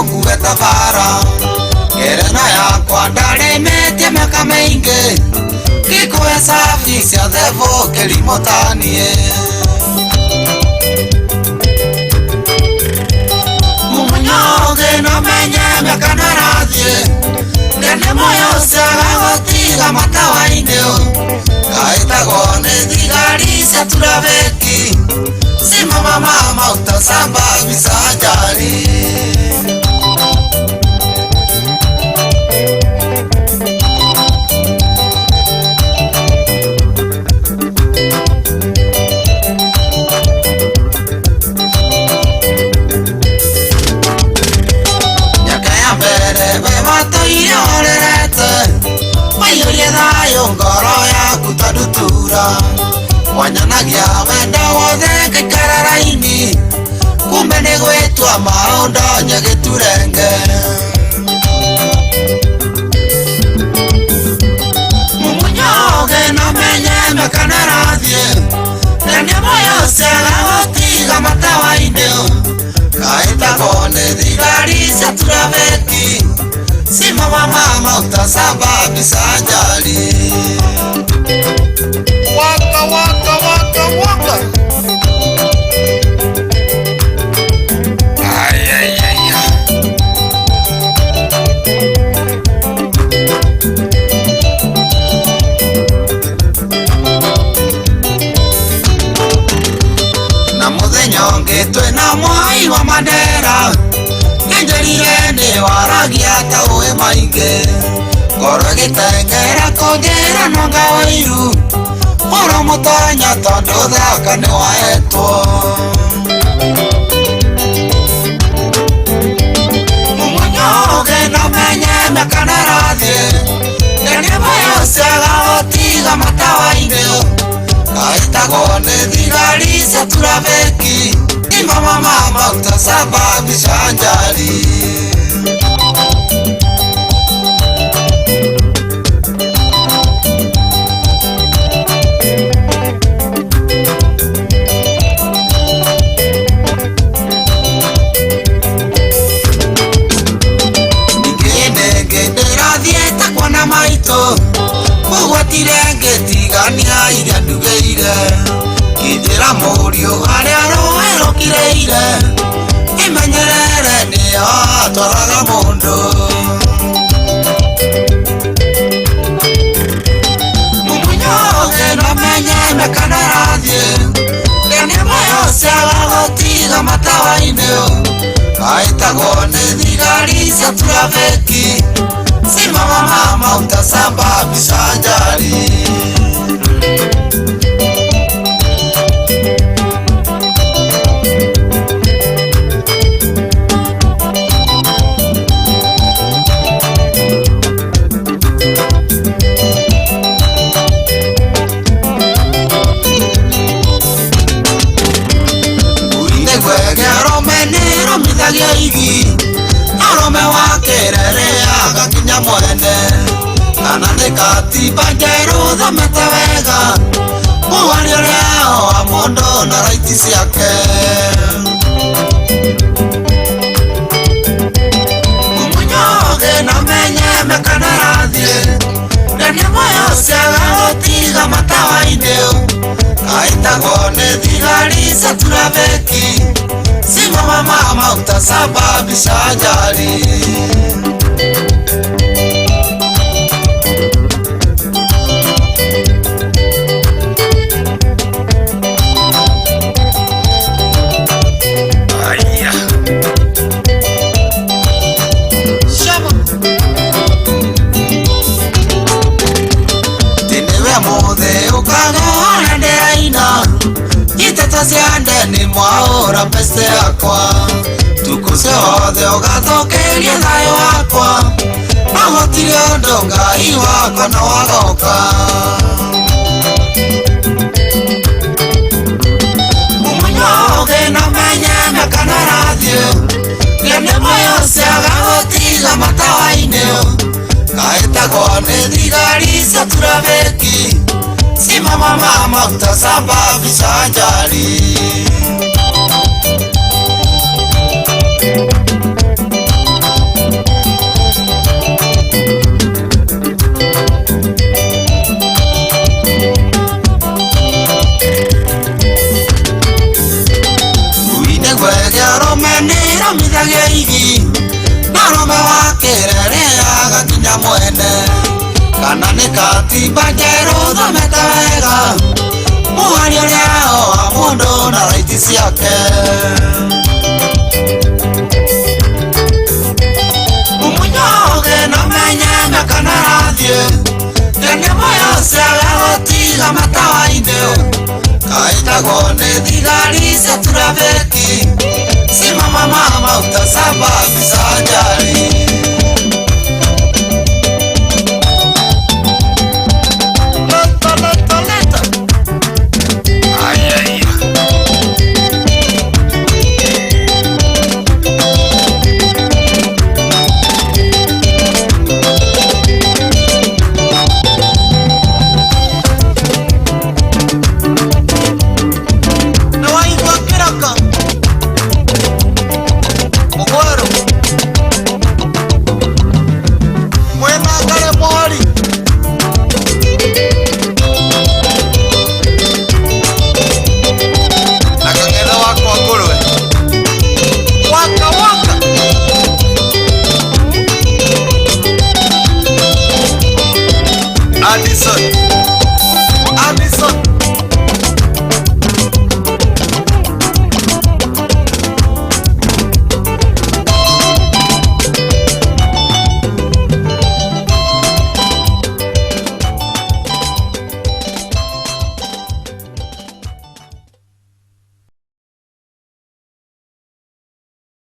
ungue tabara Kerena yakwa ndaremete miaka maingi Gikuhe safi cia thevo kirimotanie Mumunyoge no menye miaka narathie Nene moyo ciaga gutiga matawa-ini Gaitagwo ni thigari cia turabeki Simama mama utasamba bisanjari Ngoro yaku tadutura Wanyanagia wenda wothe ngikararaini Kumbe ni gwitwa maundu nyegiturenge Mumunyoge no menye miaka narathie Nene moyo ciaga gutiga matawa-ini Gaitagwo ni thigari cia turabeki Simama mama utasamba bisanjari Waka waka waka waka Ay ay ay Na muthenya ngitwe na mwai wa Mandera Ngenjerire ni waragia ta uwe maingi Ngoro gitengera kongera nonga wairu Oro mutonya tondu thaka ni waetwo Mumunyoge no menye miaka narathie Nene moyo ciaga gutiga matawa-ini Gaitagwo ni thigari cia turabeki Simama mama utasamba bisanjari Ngendera kwa maito Kugwatire ngetigania iria ndugeire Kinjira murio haria rũĩ rũkireire Imenyerere nĩyo atwaraga mũndũ Mumunyoge no menye miaka narathie Nene moyo ciaga gutiga matawa-ini Gaitagwo ni thigari cia turabeki Simama mama utasamba bisanjari Mithagia igi Arome wa Kirere agakinya mwene Kana ni katiba njeru thomete wega Muwario riao wa mundu na raiti ciake Mumunyoge no menye miaka narathie Nene moyo ciaga gutiga matawa-ini Gaitagwo ni thigari cia turabeki Simama mama utasamba bisanjari Aya Shaba Tinewe mothe ukagona nderaina Itata ciande ni mwaura peste yakwa Tukuse hothe ugathokeria thayo wakwa Magotire undu Ngai wakwa no wagoka Mumunyoge no menye miaka narathie Nene moyo ciaga gutiga matawa-ini Gaitagwo ni thigari cia turabeki Simama mama utasamba bisanjari kana nĩ katiba njerũ thomete wega mũhari ũrĩa wa mũndũ na raiti ciake mũmunyoge na menyeme kana rathiĩ tene moyo ciaga gũtiga matawa-inĩ kaitagwo nĩ thigari cia turabĩki simama mauta saba bisanjari Addison